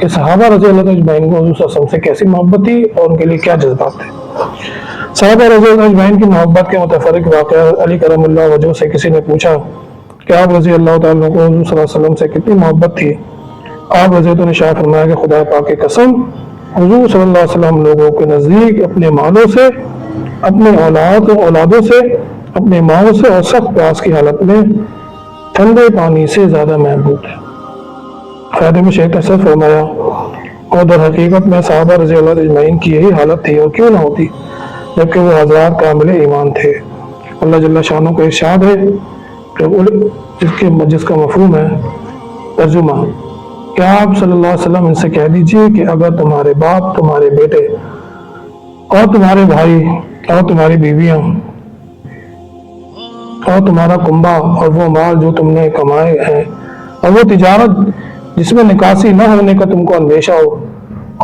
کہ صحابہ رضی اللہ اجمعین کو حضور صلی اللہ علیہ وسلم سے کیسی محبت تھی اور ان کے لیے کیا جذبات تھے۔ صحابہ رضی اللہ اجمعین کی محبت کے متفرق واقعہ علی کرم اللہ وجہ سے کسی نے پوچھا کہ آپ رضی اللہ تعالیٰ کو حضور صلی اللہ علیہ وسلم سے کتنی محبت تھی؟ آپ رضی اللہ نے شاہ فرمایا کہ خدا پاک کی قسم، حضور صلی اللہ علیہ وسلم لوگوں کے نزدیک اپنے مالوں سے، اپنے اولادوں سے، اپنے ماؤں سے اور سخت پیاس کی حالت میں ٹھنڈے پانی سے زیادہ محبوب ہے۔ فائدے میں شیخ نے سر فرمایا اور در حقیقت میں صحابہ رضی اللہ اجمعین کی یہی حالت تھی، اور کیوں نہ ہوتی جبکہ وہ حضرات کامل ایمان تھے۔ اللہ جل شانہ کو ارشاد ہے جس کا مفہوم ہے ترجمہ کہ آپ صلی اللہ علیہ وسلم ان سے کہہ دیجئے کہ اگر تمہارے باپ، تمہارے بیٹے اور تمہارے بھائی اور تمہاری بیویاں اور تمہارا کنبہ اور وہ مال جو تم نے کمائے ہیں اور وہ تجارت جس میں نکاسی نہ ہونے کا تم کو اندیشہ ہو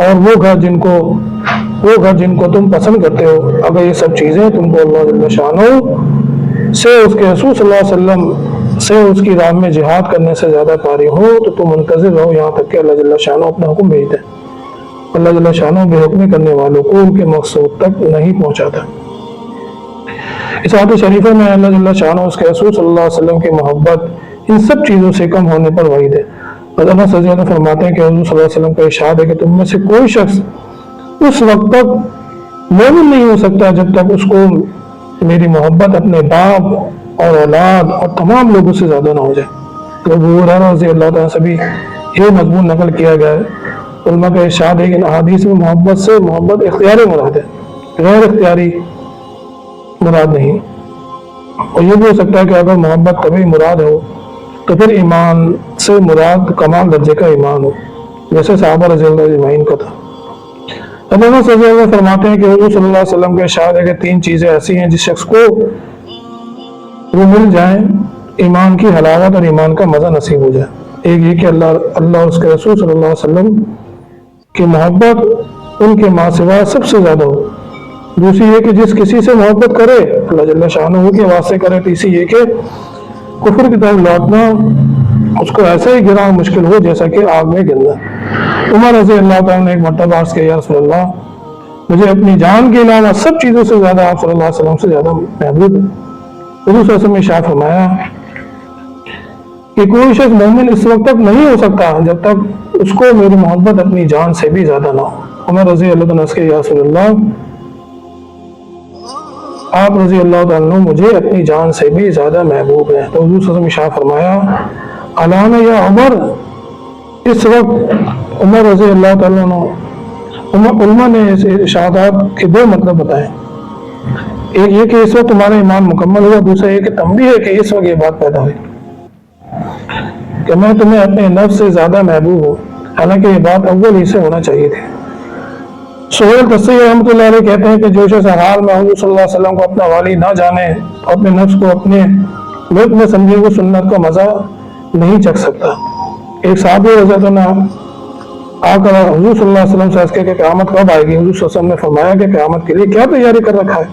اور وہ گھر جن کو تم پسند کرتے ہو، اگر یہ سب چیزیں تم کو اللہ جل شانہ سے، اس کے رسول صلی اللہ علیہ وسلم سے، اس کی راہ میں جہاد کرنے سے زیادہ پیاری ہو تو تم منتظر رہو یہاں تک کہ اللہ جل شانہ اپنا حکم بھیج دے۔ اللہ جل شانہ بے حکمی کرنے والوں کو ان کے مقصود تک نہیں پہنچاتا۔ اس آیت شریفہ میں اللہ جل شانہ اس کے رسول صلی اللہ علیہ وسلم کی محبت ان سب چیزوں سے کم ہونے پر وعید ہے۔ حضرت انس رضی اللہ عنہ فرماتے ہیں کہ حضور صلی اللہ علیہ وسلم کا ارشاد ہے کہ تم میں سے کوئی شخص اس وقت تک مومن نہیں ہو سکتا جب تک اس کو میری محبت اپنے باپ اور اولاد اور تمام لوگوں سے زیادہ نہ ہو جائے۔ تو ابو ہریرہ رضی اللہ عنہ سے بھی یہ مضمون نقل کیا گیا ہے۔ علماء کا ارشاد ہے کہ احادیث میں محبت سے محبت اختیاری مراد ہے، غیر اختیاری مراد نہیں۔ اور یہ بھی ہو سکتا ہے کہ اگر محبت طبعی مراد ہو تو پھر ایمان سے مراد کمال درجے کا ایمان ہو، جیسے صحابہ رضی اللہ اجمعین کا تھا۔ ابو انس رضی اللہ عنہ فرماتے ہیں کہ حضور صلی اللہ علیہ وسلم کے ارشاد ہے کہ 3 چیزیں ایسی ہیں جس شخص کو وہ مل جائیں ایمان کی حلاوت اور ایمان کا مزہ نصیب ہو جائے۔ ایک یہ کہ اللہ اور اس کے رسول صلی اللہ علیہ وسلم کی محبت ان کے ماں سوا سب سے زیادہ ہو۔ دوسری یہ کہ جس کسی سے محبت کرے اللہ جل شانہ کے واسطے کرے۔ تیسری یہ کہ کفر کی طرف لوٹنا اس کو ایسا ہی گرنا مشکل ہو جیسا کہ آگ میں گرنا۔ عمر رضی اللہ تعالیٰ نے ایک مرتبہ عرض کیا، یا رسول اللہ، مجھے اپنی جان کے علاوہ سب چیزوں سے زیادہ آپ صلی اللہ علیہ وسلم سے زیادہ محبوب ہے۔ حضور صلی اللہ علیہ وسلم نے ارشاد فرمایا کہ کوئی شخص مومن اس وقت تک نہیں ہو سکتا جب تک اس کو میری محبت اپنی جان سے بھی زیادہ نہ ہو۔ عمر رضی اللہ عنہ کے، یا رسول اللہ، آپ رضی اللہ تعالیٰ مجھے اپنی جان سے بھی زیادہ محبوب ہیں۔ تو حضور صلی اللہ علیہ وسلم نے ارشاد فرمایا، الان یا عمر، اس وقت عمر رضی اللہ تعالیٰ عنہ، علماء نے اس ارشادات کے 2 مطلب بتائے۔ ایک یہ کہ اس وقت تمہارا ایمان مکمل ہوا، دوسرا یہ کہ تنبیہ ہے کہ اس وقت یہ بات پیدا ہوئی کہ میں تمہیں اپنے نفس سے زیادہ محبوب ہوں، حالانکہ یہ بات اول ہی سے ہونا چاہیے تھی۔ سہیل تسی رحمۃ اللہ علیہ کہتے ہیں کہ جو شخص حال میں حضور صلی اللہ علیہ وسلم کو اپنا والی نہ جانے، اپنے نفس کو اپنے ملک میں سمجھے، وہ سنت کا مزہ نہیں چکھ سکتا۔ ایک صحابی رضی اللہ عنہ آ کر حضور صلی اللہ علیہ وسلم سے عرض کیا کہ قیامت کب آئے گی؟ حضور صلی اللہ علیہ وسلم نے فرمایا کہ قیامت کے لیے کیا تیاری کر رکھا ہے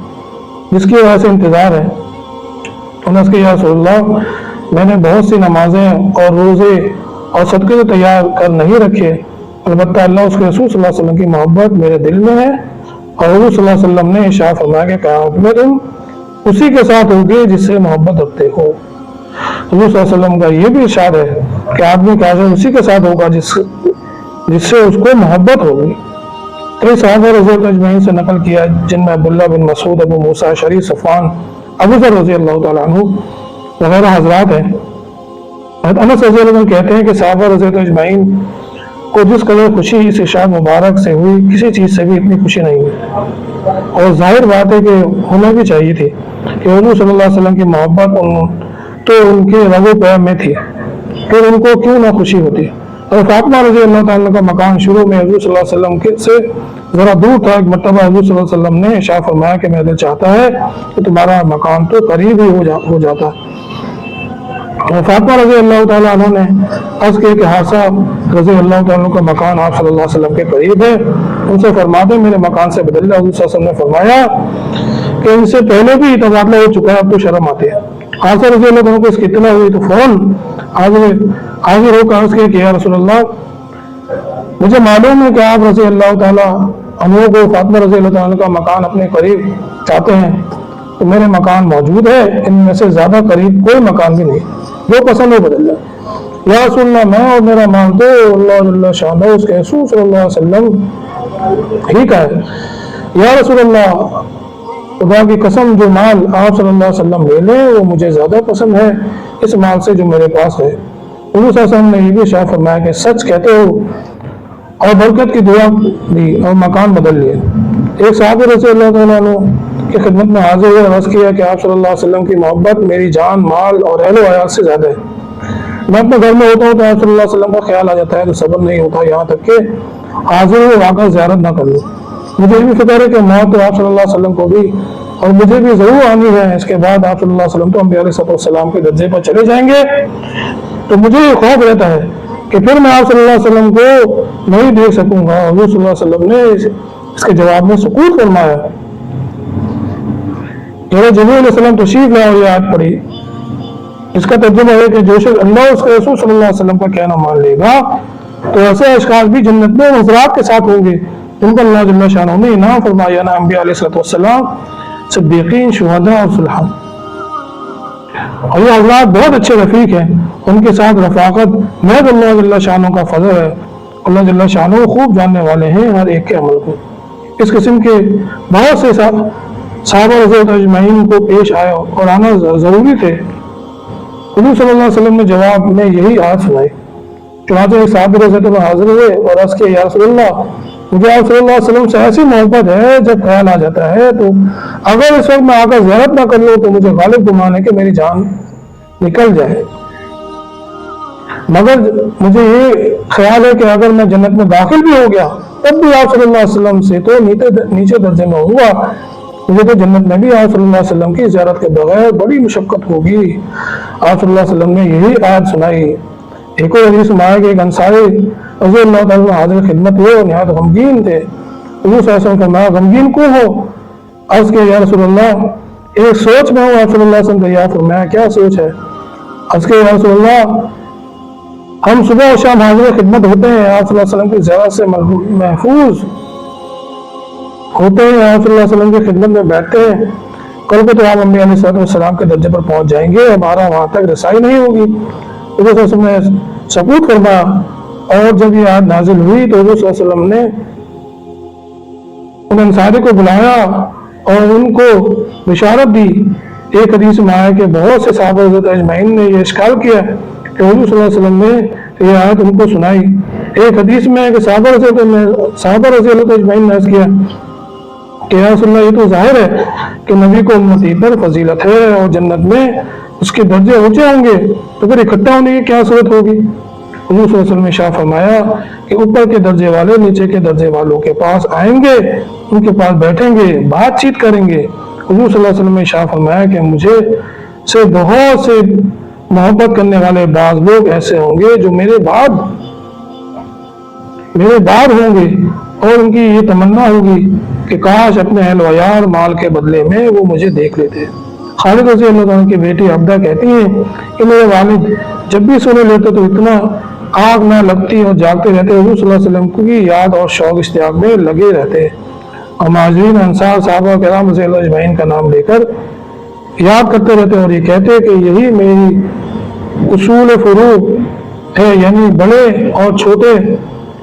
جس کی وجہ سے انتظار ہے؟ انہوں نے کہا، یا رسول اللہ، میں نے بہت سی نمازیں اور روزے اور صدقے تو تیار کر نہیں رکھے، البتہ اللہ اس کے رسول صلی اللہ علیہ وسلم کی محبت میرے دل میں ہے۔ اور حضور صلی اللہ علیہ وسلم نے ارشاد فرمایا کہ قیامت میں تم اسی کے ساتھ ہوگے جس سے محبت رکھتے ہو۔ حضور صلی اللہ علیہ وسلم کا یہ بھی ارشاد ہے کہ آدمی کا عزم اسی کے ساتھ ہوگا جس سے اس کو محبت ہوگی۔ کئی صحابہ رضی اللہ اجمعین سے نقل کیا جن میں عبداللہ بن مسعود، ابو موسیٰ اشعری، صفوان، ابو ذر رضی اللہ تعالیٰ عنہ وغیرہ حضرات ہیں۔ انس رضی اللہ عنہ کہتے ہیں کہ صحابہ رضی اللہ اجمعین کو جس قدر خوشی اس ارشاد مبارک سے ہوئی، کسی چیز سے بھی اتنی خوشی نہیں ہوئی، اور ظاہر بات ہے کہ ہونا بھی چاہیے تھی کہ حضور صلی اللہ علیہ وسلم کی محبت تو ان کے رگ و پے میں تھی، پھر ان کو کیوں نہ خوشی ہوتی۔ اور فاطمہ رضی اللہ تعالیٰ کا مکان شروع میں حضور صلی اللہ علیہ وسلم سے ذرا دور تھا۔ ایک مرتبہ حضور صلی اللہ علیہ وسلم نے ارشاد فرمایا کہ میرا دل چاہتا ہے کہ تمہارا مکان تو قریب ہی ہو جاتا۔ اور فاطمہ رضی اللہ تعالیٰ عنہ نے عرض کیا کہ حافصہ رضی اللہ تعالیٰ کا مکان آپ صلی اللہ علیہ وسلم کے قریب ہے، ان سے فرما دیں میرے مکان سے بدل لیں۔ حضور صلی اللہ علیہ وسلم نے فرمایا کہ ان سے پہلے بھی تبادلہ ہو چکا ہے، اب تو شرم آتی ہے۔ حافصہ رضی اللہ عنہ کو اس کی اطلاع ہوئی تو فوراً حاضر ہو کر عرض کیا کہ یا رسول اللہ، मुझे मालूम है कि आप रज़ी अल्लाह ताला अन्हु को फातिमा रज़ी अल्लाह ताला का मकान अपने करीब चाहते हैं, तो मेरे मकान मौजूद है, इनमें से ज़्यादा करीब कोई मकान भी नहीं, जो पसंद हो बदल जाए। या रसूल अल्लाह, मैं और मेरा माल तो अल्लाह जल्ल शानहू उसके रसूल सल्लल्लाहु अलैहि वसल्लम ही का है। या रसूल अल्लाह, खुदा की कसम, जो माल आप सल्लल्लाहु अलैहि वसल्लम ले लें वो मुझे ज़्यादा पसंद है इस माल से जो मेरे पास है। हुज़ूर सल्लल्लाहु अलैहि वसल्लम ने ये भी इरशाद फरमाया कि सच कहते हो, और बरकत की दुआ दी और मकान बदल लिए। एक साहब रज़ी अल्लाह तआला अन्हु की खिदमत में हाजिर हुए, अर्ज़ किया कि आप सल्लल्लाहु अलैहि वसल्लम की मोहब्बत मेरी जान, माल और अहल वयाल से ज़्यादा है। मैं अपने घर में होता हूँ तो आप सल्लल्लाहु अलैहि वसल्लम का ख्याल आ जाता है, तो सब्र नहीं होता यहाँ तक कि हाजिर हुए वाक़ई ज़ियारत ना कर लूँ। मुझे ये भी फिक्र है कि मौत तो आप सल्लल्लाहु अलैहि वसल्लम को भी और मुझे भी ज़रूर आनी है। इसके बाद आप सल्लल्लाहु अलैहि वसल्लम तो अंबिया अलैहिस्सलाम के दर्जे पर चले जाएंगे, तो मुझे ये खौफ रहता है कि फिर मैं आप सल्लल्लाहु अलैहि वसल्लम को नहीं देख सकूंगा। हुज़ूर सल्लल्लाहु अलैहि वसल्लम ने इसके जवाब में सुकूत फरमाया। जब जिब्रील अलैहिस्सलाम तशरीफ लाए और ये आयत पढ़ी, इसका तर्जुमा है कि जो शख्स अल्लाह उसके रसूल सल्लल्लाहु अलैहि वसल्लम का कहना मान लेगा, तो ऐसे अशखास भी जन्नत में हज़रात के साथ होंगे जिनको अल्लाह जल्ल शानहू ने इनाम फरमाया ना अंबिया अलैहिस्सलाम, सिद्दीकीन, शुहदा और सुलहान। और ये हज़रात बहुत अच्छे रफीक हैं, उनके साथ रफाकत महज अल्लाह जल्ल शानहू का फजल है। अल्लाह जल्ल शानहू खूब जानने वाले हैं हर एक के अमल को। इस किस्म के बहुत से सहाबा रज़ियल्लाहु अजमईन को पेश आए और आना ज़रूरी थे। हुज़ूर सल्लल्लाहु अलैहि वसल्लम ने जवाब में यही आयत सुनाई। चुनांचे एक साहबी रज़ियल्लाहु अन्हु हाजिर हुए और अर्ज़ किया, या रसूलल्लाह, मुझे आप सल्लल्लाहु अलैहि वसल्लम से ऐसी मोहब्बत है, जब ख्याल आ जाता है तो अगर इस वक्त मैं आकर ज़ियारत ना कर लूँ तो मुझे गालिब गुमान है कि मेरी जान निकल जाए। मगर मुझे ये ख्याल है कि अगर मैं जन्नत में दाखिल भी हो गया तब भी आप सल्लल्लाहु अलैहि वसल्लम से तो नीचे दर्जे में होगा। मुझे तो जन्नत में भी आप सल्लल्लाहु अलैहि वसल्लम की ज़ियारत के बगैर बड़ी मुशक्कत होगी। आप सल्लल्लाहु अलैहि वसल्लम ने यही आयत सुनाई। एक और हदीस में आया कि एक अंसारी रज़ियल्लाहु ताला हाजिर खिदमत हुए और निहायत गमगीन थे। हुज़ूर सल्लल्लाहु अलैहि वसल्लम फरमाया, गमगीन क्यों हो? अर्ज़ किया, या रसूलल्लाह, एक सोच में हूँ। आप सल्लल्लाहु अलैहि वसल्लम तैयार फरमाया, क्या सोच है? अर्ज़ किया, या रसूलल्लाह, हम सुबह और शाम हाजिर खिदमत होते हैं, आप सल्लल्लाहु अलैहि वसल्लम की ज़ियारत से महफूज होते हैं, आप सल्लल्लाहु अलैहि वसल्लम की खिदमत में बैठते हैं। कल को तो आप अंबिया अलैहिस्सलाम के दर्जे पर पहुंच जाएंगे, हमारा वहां तक रसाई नहीं होगी। हुज़ूर सल्लल्लाहु अलैहि वसल्लम ने सबूत फरमाया। और जब ये आयत नाजिल हुई तो हुज़ूर सल्लल्लाहु अलैहि वसल्लम ने उन अंसारी को बुलाया और उनको बिशारत दी। एक हदीस में आया कि बहुत से सहाबा अजमईन ने ये इश्काल किया कि हुज़ूर सल्लल्लाहु अलैहि वसल्लम ने ये आयत उनको सुनाई। एक हदीस में है कि सहाबा रज़ियल्लाहु अजमईन ने अर्ज़ किया कि या रसूलल्लाह, ये तो जाहिर है कि नबी को उम्मती पर फजीलत है और जन्नत में उसके दर्जे ऊंचे होंगे, तो फिर इकट्ठा होने की क्या सूरत होगी? हुज़ूर सल्लल्लाहु अलैहि वसल्लम ने इरशाद फरमाया कि ऊपर के दर्जे वाले नीचे के दर्जे वालों के पास आएंगे, उनके पास बैठेंगे, बातचीत करेंगे। हुज़ूर सल्लल्लाहु अलैहि वसल्लम ने इरशाद फरमाया कि मुझे से बहुत से मोहब्बत करने वाले बाज़ लोग ऐसे होंगे जो मेरे बाद होंगे और उनकी ये तमन्ना होगी कि काश अपने अहल व यार माल के बदले में वो मुझे देख लेते। खालिद रज़ी अल्लाह ताला की बेटी अब्दा कहती हैं कि मेरे वालिद जब भी सोने लेते तो इतना आग ना लगती और जागते रहते, हुज़ूर सल्लल्लाहु अलैहि वसल्लम की याद और शौक इश्तियाक में लगे रहते। और माजरीन अंसार साहबा किराम रज़ियल्लाहु अजमईन का नाम लेकर याद करते रहते और ये कहते कि यही मेरी उसूल फुरू है, यानी बड़े और छोटे,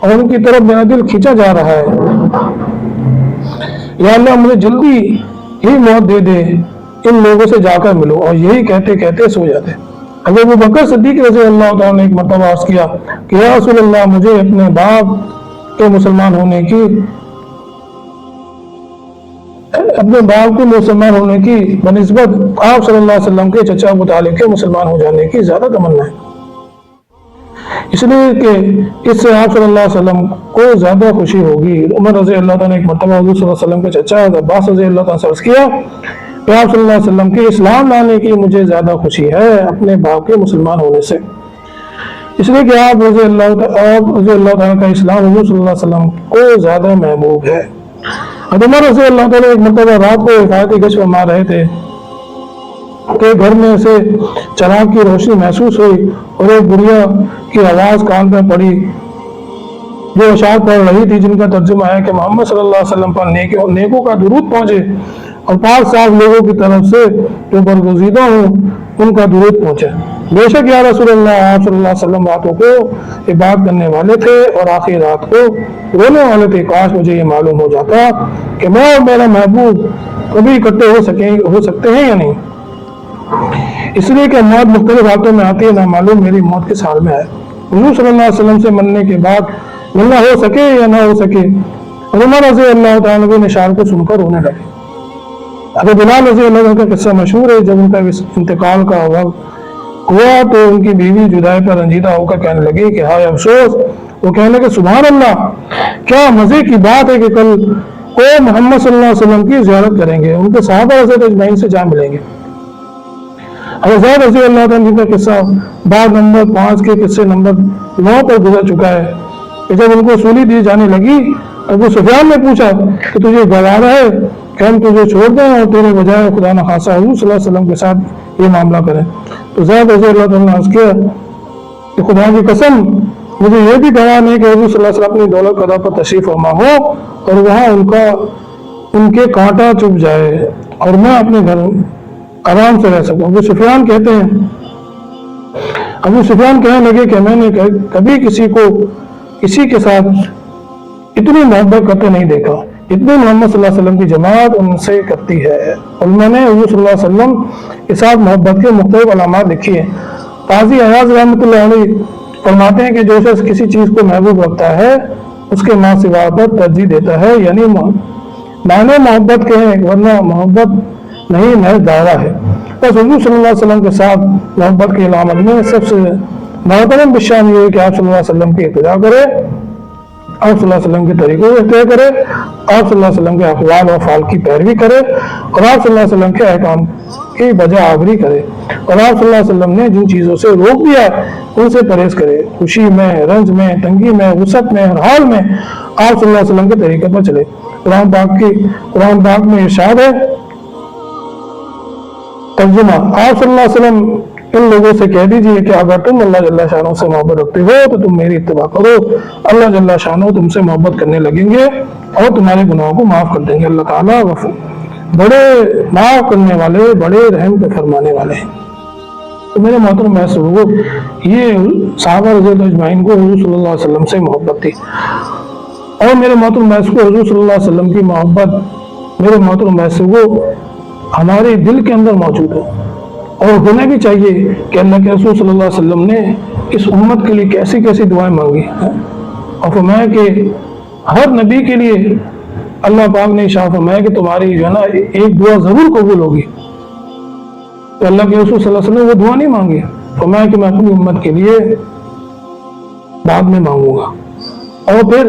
और उनकी तरफ मेरा दिल खींचा जा रहा है। या अल्लाह, मुझे जल्दी ही मौत दे दे, इन लोगों से जाकर मिलो। और यही कहते कहते सो जाते। अगर अबू बकर सिद्दीक रज़ी अल्लाह तआला ने एक मरतबा अर्ज़ किया कि या रसूल अल्लाह, मुझे अपने बाप के मुसलमान होने की बनिस्बत आप सल्लल्लाहु अलैहि वसल्लम के चचा अबू तालिब के मुसलमान हो जाने की ज़्यादा तमन्ना है, इसलिए कि इससे आप सल्लल्लाहु अलैहि वसल्लम को ज़्यादा खुशी होगी। उमर रज़ी अल्लाह तआला ने एक मरतबा हुज़ूर सल्लल्लाहु अलैहि वसल्लम के चचा अब्बास रज़ी अल्लाह तआला से अर्ज़ किया कि आप सल्लल्लाहु अलैहि वसल्लम के इस्लाम लाने की मुझे ज़्यादा खुशी है अपने बाप के मुसलमान होने से, इसलिए कि आप रज़ी अल्लाह तआला का इस्लाम हुज़ूर सल्लल्लाहु अलैहि वसल्लम को ज़्यादा महबूब है। उमर रज़ी अल्लाह तआला एक मरतबा रात को हिफाजती गश्त फरमा रहे थे कि घर में से चराग की रोशनी महसूस हुई और एक बुढ़िया की आवाज़ कान पर पड़ी جو अशार पढ़ रही थी, जिनका तर्जुमा है कि मोहम्मद सल्लल्लाहु अलैहि वसल्लम पर नेकों का दुरूद पहुंचे और 5 साल लोगों की तरफ से जो बरगुज़ीदा हूँ उनका दुरूद पहुंचे। बेशक या रसूलल्लाह, आप सल्लल्लाहु अलैहि वसल्लम रातों को इबादत करने वाले थे और आखिरी रात को रोने वाले थे। काश मुझे ये मालूम हो जाता कि मैं और मेरा महबूब कभी इकट्ठे हो सकते हैं या नहीं, इसलिए कि मौत मुख्तलिफ हालतों में आती है, ना मालूम मेरी मौत किस हाल में है। हुजूर सल्लल्लाहु अलैहि वसल्लम से मिलने के बाद मिलना हो सके या ना हो सके। उमर रज़ी अल्लाह तआला अन्हु ने शार को सुनकर रोने लगे। अबू बिलाल रज़ी अल्लाह तआला का किस्सा मशहूर है। जब उनका इंतकाल का वक्त हुआ तो उनकी बीवी जुदाई पर रंजीदा होकर कहने लगी कि हाय अफसोस। वो कहने लगे सुभान अल्लाह, क्या मजे की बात है कि कल को मोहम्मद सल्लल्लाहु अलैहि वसल्लम की ज़ियारत करेंगे, उनके सहाबा अजमईन से जा मिलेंगे। रज़ी अल्लाह तआला जिनका किस्सा बाब नंबर 5 के किस्से नंबर 9 पर गुजर चुका है कि जब उनको सूली दी जाने लगी, अबू सुफियान ने पूछा कि तुझे गवारा है कि हम तुझे छोड़ दें और तेरे बजाय खुदा न खासा हुजूर सल्लल्लाहु अलैहि वसल्लम के साथ ये मामला करें। तो ज़ैद रज़ी अल्लाह तआला ने अर्ज़ किया कि खुदा की कसम, मुझे ये भी गवाह नहीं कि हुजूर सल्लल्लाहु अलैहि वसल्लम अपनी दौलत कदा पर तशरीफ फरमा हो और वहाँ उनके कांटा चुभ जाए और मैं अपने घर आराम से रह सकूं। अबू सुफियान कहने लगे कि मैंने कभी किसी के साथ इतनी मोहब्बत करते नहीं देखा इतनी मोहम्मद सल्लल्लाहु अलैहि वसल्लम की जमात उनसे करती है। और मैंने हुजूर सल्लल्लाहु अलैहि वसल्लम के साथ मोहब्बत के मुख्तलिफ अलामात लिखी है। काजी अयाज रहमतुल्लाह अलैह फरमाते हैं कि जो शख्स किसी चीज को महबूब रखता है उसके माँ सिवा पर तरजीह देता है, यानी माने मोहब्बत के हैं वरना मोहब्बत नहीं, महज दावा है। बस हुजूर सल्लल्लाहु अलैहि वसल्लम के साथ मोहब्बत की अलामत में सबसे महत्वपूर्ण बिशान ये है कि आप सल्लल्लाहु अलैहि वसल्लम की इत्तिबा करें, आप सल्लल्लाहु अलैहि वसल्लम के तरीकों को इख्तियार करें, आप सल्लल्लाहु अलैहि वसल्लम के अक़वाल और फ़ाल की पैरवी करें और आप सल्लल्लाहु अलैहि वसल्लम के अहकाम की बजा आवरी करें और आप सल्लल्लाहु अलैहि वसल्लम ने जिन चीज़ों से रोक दिया उनसे परहेज करें। खुशी में, रंज में, तंगी में, वसअत में, हर हाल में आप सल्लल्लाहु अलैहि वसल्लम के तरीके पर चले। कुरान पाक में इरशाद है, तर्जुमा, आप सल्लल्लाहु अलैहि वसल्लम इन लोगों से कह दीजिए कि अगर तुम अल्लाह जल्ला शानो से मोहब्बत रखते हो तो तुम मेरी इत्तिबा करो, अल्लाह जल्ला शानो तुमसे मोहब्बत करने लगेंगे और तुम्हारे गुनाहों को माफ कर देंगे। अल्लाह ताला बड़े माफ करने वाले, बड़े रहम के फरमाने वाले हैं। तो मेरे मोहतरम महसूस ये सहाबा रज़ियल्लाहु अजमईन को हुजूर सल्लल्लाहु अलैहि वसल्लम से मोहब्बत थी और मेरे मोहतरम महसूस को हुजूर सल्लल्लाहु अलैहि वसल्लम की मोहब्बत मेरे मोहतरम महसूस को हमारे दिल के अंदर मौजूद है और होना भी चाहिए कि अल्लाह के रसूल सल्लल्लाहु अलैहि वसल्लम ने इस उम्मत के लिए कैसी कैसी दुआएं मांगी हैं और फरमाया कि हर नबी के लिए अल्लाह पाक ने इरशाद फरमाया कि तुम्हारी जो है ना एक दुआ जरूर कबूल होगी। तो अल्लाह के रसूल सल्लल्लाहु अलैहि वसल्लम वो दुआ नहीं मांगी, फरमाया कि मैं अपनी उम्मत के लिए बाद में मांगूंगा। और फिर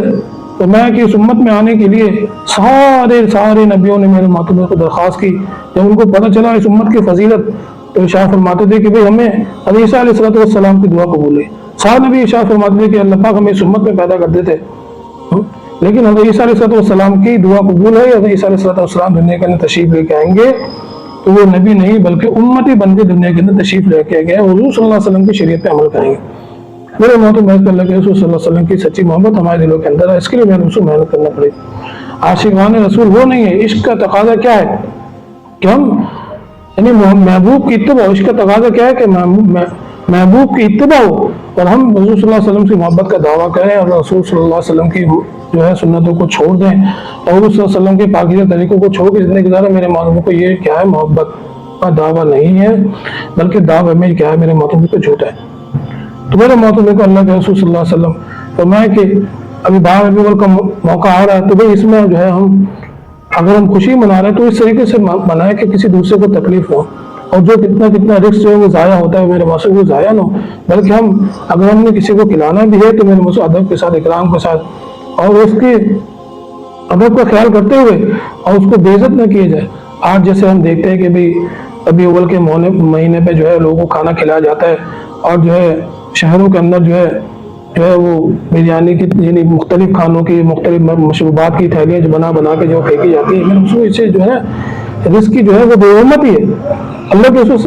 फरमाया कि इस उम्मत में आने के लिए सारे नबियों ने मेरे मातूम को दरख्वास्त की। जब उनको पता चला इस उम्मत की फजीलत तो इरशाद फरमाते थे कि भाई हमें हज़रत ईसा अलैहिस्सलाम की दुआ कबूल है। सारे नबी इरशाद फरमाते थे कि अल्लाह पाक हमें इस उम्मत में पैदा कर देते, लेकिन हज़रत ईसा अलैहिस्सलाम की दुआ कबूल है। हज़रत ईसा अलैहिस्सलाम दुनिया के अंदर तशरीफ लेके आएंगे तो वो नबी नहीं बल्कि उम्मती बन के दुनिया के अंदर तशरीफ लेके गए, हुजूर सल्लल्लाहु अलैहि वसल्लम की शरीयत पे अमल करेंगे। मेरे मोहतरम अल्लाह के रसूल सल्लल्लाहु अलैहि वसल्लम की सच्ची मोहब्बत हमारे दिलों के अंदर है, इसके लिए मेहनत करना पड़ेगा। आशिकान रसूल वो नहीं है। इश्क का तकाजा क्या है कि हम यानी महबूब की इत्तिबा, इश्क का तकाजा क्या है कि महबूब की इत्तिबा हो और हम हुजूर सल्लल्लाहु अलैहि वसल्लम की मोहब्बत का दावा करें और रसूल सल्लल्लाहु अलैहि वसल्लम की जो है सुन्नतों को छोड़ दें और हुजूर सल्लल्लाहु अलैहि वसल्लम के पाकीज़ा तरीकों को छोड़ के जिंदगी गुजारें। मेरे मालूम को ये क्या है, मोहब्बत का दावा नहीं है बल्कि दावा में क्या है, मेरे मालूम को झूठा है। तो मेरे मोहतरम को अल्लाह के रसूल सल्लल्लाहु अलैहि वसल्लम फरमाया कि अभी 12 रबीउल का मौका आ रहा है तो भाई इसमें जो है हम अगर हम खुशी मना रहे हैं तो इस तरीके से मनाए कि किसी दूसरे को तकलीफ हो और जो कितना रिस्क जो है वो ज़ाया होता है मेरे मासूम वो ज़ाया ना हो, बल्कि हम अगर हमने किसी को खिलाना भी है तो मेरे मासूम अदब के साथ, इकराम के साथ और उसके अदब का ख्याल करते हुए और उसको बेइज्जत न किया जाए। आज जैसे हम देखते हैं कि भाई अभी अव्वल के महीने पे जो है लोगों को खाना खिलाया जाता है और जो है शहरों के अंदर जो है वो बिरयानी की यानी मुख्तलिफ खानों की मुख्तलिफ मशरूबात की थैलियाँ जो बना के जो फेंकी जाती है, मेरे मासूम इससे जो है रिस्क की जो है वो बेउम्मती है। अल्लाह के रसूल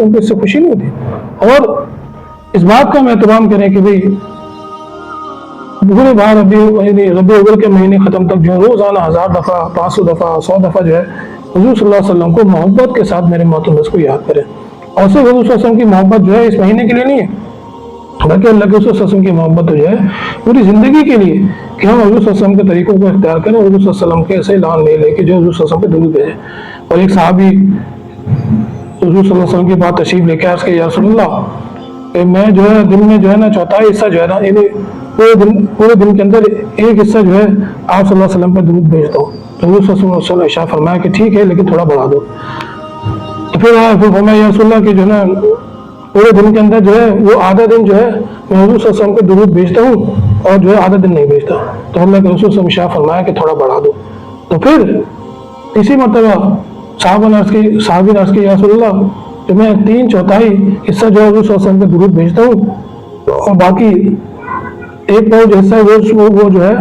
को इससे खुशी नहीं होती। और इस बात का हम एहतराम करें कि भाई पूरे बार रबी अव्वल के महीने ख़त्म तक जो है रोज़ाना 1000 दफ़ा, 500 दफ़ा, 100 दफ़ा जो है हुज़ूर सल्लल्लाहु अलैहि वसल्लम को मोहब्बत के साथ मेरे मौतुल बस को याद करें। और सिर्फ हुज़ूर सल्लल्लाहु अलैहि वसल्लम की मोहब्बत जो है इस महीने के लिए नहीं है, बल्कि अल्लाह के रसूल सल्लल्लाहु अलैहि वसल्लम की मोहब्बत जो है पूरी ज़िंदगी के लिए, कि हम हुज़ूर सल्लल्लाहु अलैहि वसल्लम के तरीक़ों को इख्तियार करें, हुज़ूर सल्लल्लाहु अलैहि वसल्लम के ऐसे ऐलान नहीं लेके जो हुज़ूर सल्लल्लाहु अलैहि वसल्लम पे दुरूद भेजे। और एक सहाबी हुज़ूर सल्लल्लाहु अलैहि वसल्लम की बात तशरीफ़ लेके अर्ज़ किया, या रसूलल्लाह, मैं जो है दिन में जो है ना चौथाई हिस्सा जो है ना, यानी पूरे दिन के अंदर एक हिस्सा जो है आप सल्लल्लाहु अलैहि वसल्लम पर दुरूद भेजता हूँ। तो हुज़ूर सल्लल्लाहु अलैहि वसल्लम ने इरशाद फरमाया कि ठीक है, लेकिन थोड़ा बढ़ा दो। तो फिर फरमाया, या रसूलल्लाह कि जो है ना पूरे दिन के अंदर जो है वो आधा दिन जो है मैं हुज़ूर सल्लल्लाहु अलैहि वसल्लम को दुरूद भेजता हूँ और जो है आधा दिन नहीं भेजता। तो अल्लाह के रसूल सल्लल्लाहु अलैहि वसल्लम ने इरशाद फरमाया कि थोड़ा बढ़ा दो। तो फिर इसी मरतबा साहबी ने अर्ज़ की, या रसूलल्लाह, तो मैं 3/4 हिस्सा जो है हुज़ूर सल्लल्लाहु अलैहि वसल्लम पे दुरूद भेजता हूँ और बाकी 1/4 जो हिस्सा वो जो है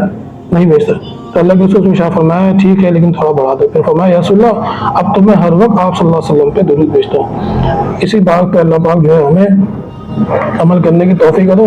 नहीं भेजता। तो अल्लाह के रसूल ने इरशाद फरमाया ठीक है, लेकिन थोड़ा बढ़ा दो। फिर फरमाया, या रसूलल्लाह, अब तो मैं हर वक्त आप सल्लल्लाहु अलैहि वसल्लम पे दुरूद भेजता हूँ। इसी बात पे अल्लाह पाक जो है हमें अमल करने की तौफीक दो।